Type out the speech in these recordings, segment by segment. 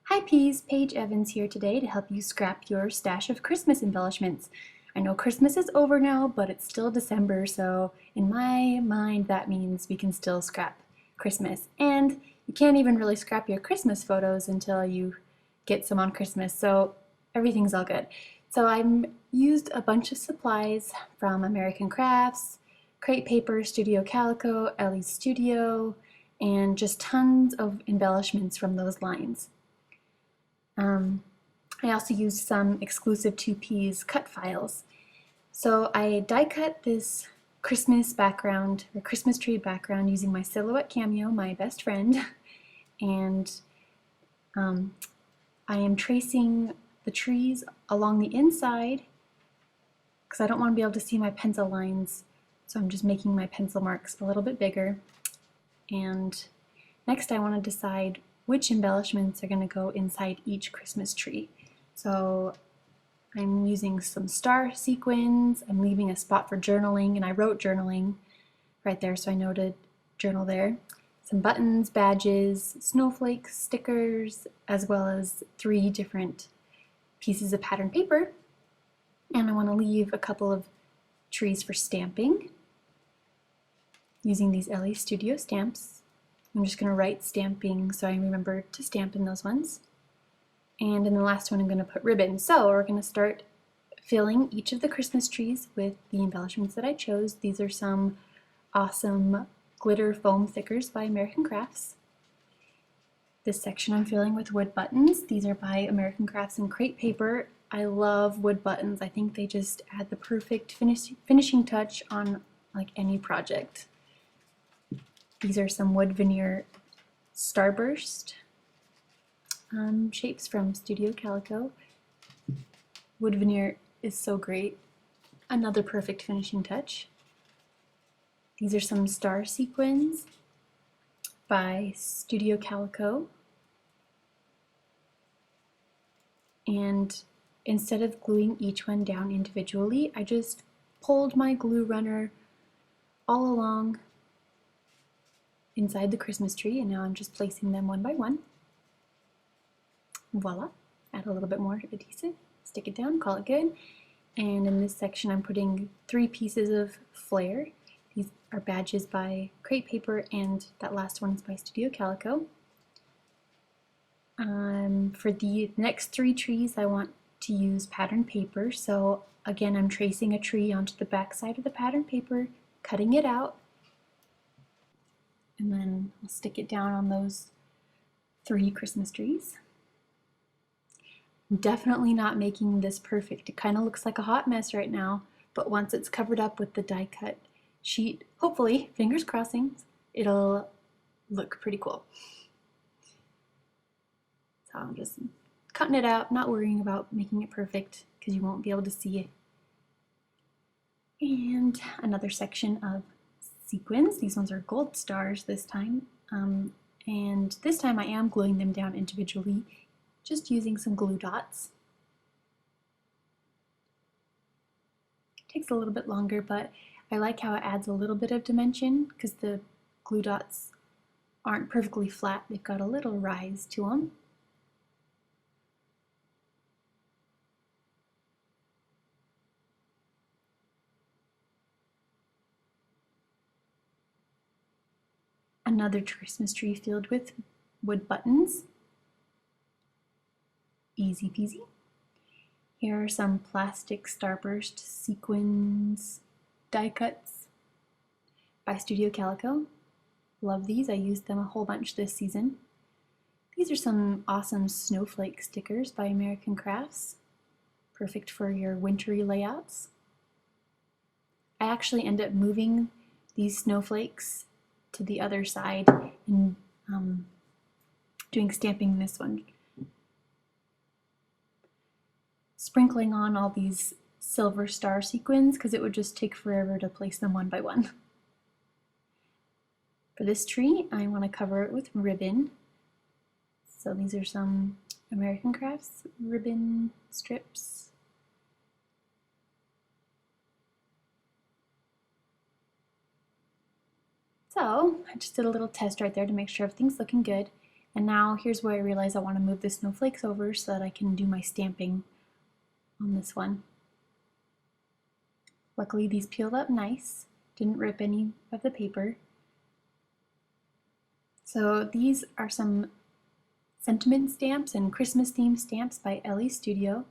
Hi Peas, Paige Evans here today to help you scrap your stash of Christmas embellishments. I know Christmas is over now, but it's still December, so in my mind that means we can still scrap Christmas. And you can't even really scrap your Christmas photos until you get some on Christmas, so everything's all good. So I've used a bunch of supplies from American Crafts, Crate Paper, Studio Calico, Ellie's Studio, and just tons of embellishments from those lines. I also used some exclusive 2Ps cut files. So I die cut this Christmas background, or Christmas tree background, using my Silhouette Cameo, my best friend, and I am tracing the trees along the inside because I don't want to be able to see my pencil lines, so I'm just making my pencil marks a little bit bigger. And next I want to decide which embellishments are going to go inside each Christmas tree. So I'm using some star sequins, I'm leaving a spot for journaling, and I wrote journaling right there, so I noted journal there. Some buttons, badges, snowflakes, stickers, as well as 3 different pieces of pattern paper. And I want to leave a couple of trees for stamping using these Ellie Studio stamps. I'm just going to write stamping so I remember to stamp in those ones. And in the last one I'm going to put ribbon. So we're going to start filling each of the Christmas trees with the embellishments that I chose. These are some awesome glitter foam thickers by American Crafts. This section I'm filling with wood buttons. These are by American Crafts and Crate Paper. I love wood buttons. I think they just add the perfect finishing touch on like any project. These are some wood veneer starburst shapes from Studio Calico. Wood veneer is so great. Another perfect finishing touch. These are some star sequins by Studio Calico. And instead of gluing each one down individually, I just pulled my glue runner all along inside the Christmas tree, and now I'm just placing them one by one. Voila, add a little bit more adhesive, stick it down, call it good. And in this section I'm putting 3 pieces of flare. These are badges by Crate Paper, and that last one is by Studio Calico. For the next 3 trees I want to use pattern paper, so again I'm tracing a tree onto the back side of the pattern paper, cutting it out, and then I'll stick it down on those 3 Christmas trees. I'm definitely not making this perfect. It kind of looks like a hot mess right now, but once it's covered up with the die cut sheet, hopefully, fingers crossing, it'll look pretty cool. So I'm just cutting it out, not worrying about making it perfect because you won't be able to see it. And another section of sequins. These ones are gold stars this time, and this time I am gluing them down individually, just using some glue dots. It takes a little bit longer, but I like how it adds a little bit of dimension because the glue dots aren't perfectly flat. They've got a little rise to them. Another Christmas tree filled with wood buttons. Easy peasy. Here are some plastic starburst sequins die cuts by Studio Calico. Love these. I used them a whole bunch this season. These are some awesome snowflake stickers by American Crafts. Perfect for your wintry layouts. I actually end up moving these snowflakes to the other side and doing stamping in this one. Sprinkling on all these silver star sequins because it would just take forever to place them one by one. For this tree, I want to cover it with ribbon. So these are some American Crafts ribbon strips. So I just did a little test right there to make sure everything's looking good. And now here's where I realize I want to move the snowflakes over so that I can do my stamping on this one. Luckily these peeled up nice, didn't rip any of the paper. So these are some sentiment stamps and Christmas themed stamps by Ellie Studio.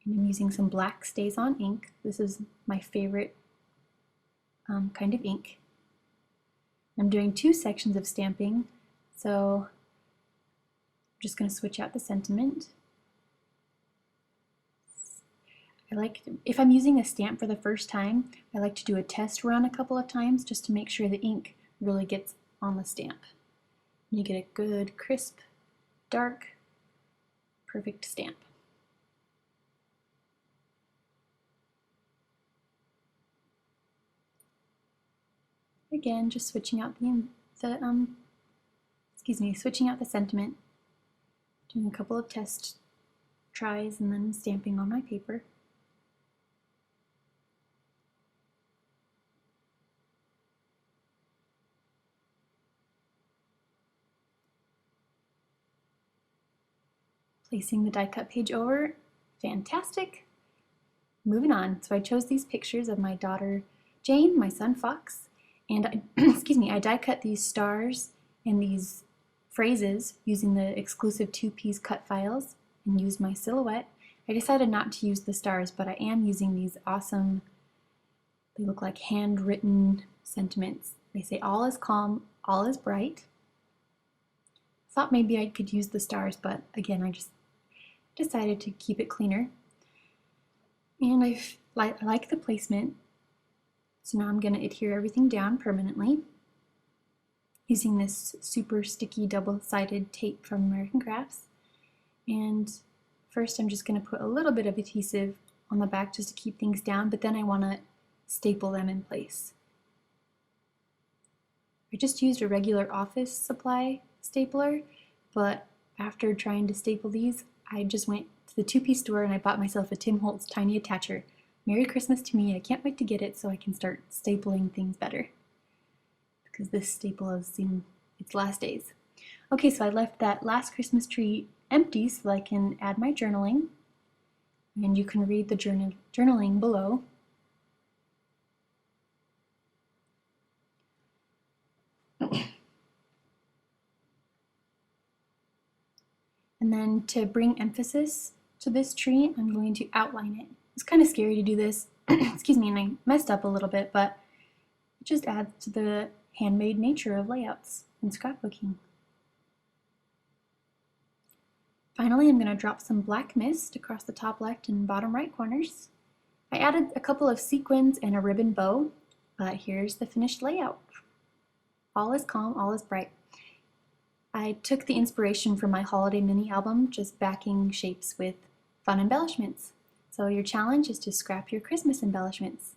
And I'm using some black StazOn ink. This is my favorite kind of ink. I'm doing 2 sections of stamping, so I'm just going to switch out the sentiment. If I'm using a stamp for the first time, I like to do a test run a couple of times just to make sure the ink really gets on the stamp. You get a good, crisp, dark, perfect stamp. Again, just switching out switching out the sentiment, doing a couple of test tries, and then stamping on my paper. Placing the die cut page over, fantastic. Moving on, so I chose these pictures of my daughter Jane, my son Fox, and I die cut these stars and these phrases using the exclusive 2-piece cut files and used my silhouette. I decided not to use the stars, but I am using these awesome, they look like handwritten sentiments. They say all is calm, all is bright. Thought maybe I could use the stars, but again, I just decided to keep it cleaner. And I like the placement, so now I'm going to adhere everything down permanently using this super sticky double-sided tape from American Crafts. And first I'm just going to put a little bit of adhesive on the back just to keep things down, but then I want to staple them in place. I just used a regular office supply stapler, but after trying to staple these, I just went to the 2-piece store and I bought myself a Tim Holtz tiny attacher. Merry Christmas to me. I can't wait to get it so I can start stapling things better, because this staple has seen its last days. Okay, so I left that last Christmas tree empty so I can add my journaling, and you can read the journaling below. And then to bring emphasis to this tree, I'm going to outline it. It's kind of scary to do this, excuse me, and I messed up a little bit, but it just adds to the handmade nature of layouts and scrapbooking. Finally, I'm going to drop some black mist across the top left and bottom right corners. I added a couple of sequins and a ribbon bow, but here's the finished layout. All is calm, all is bright. I took the inspiration from my holiday mini album, just backing shapes with fun embellishments. So your challenge is to scrap your Christmas embellishments.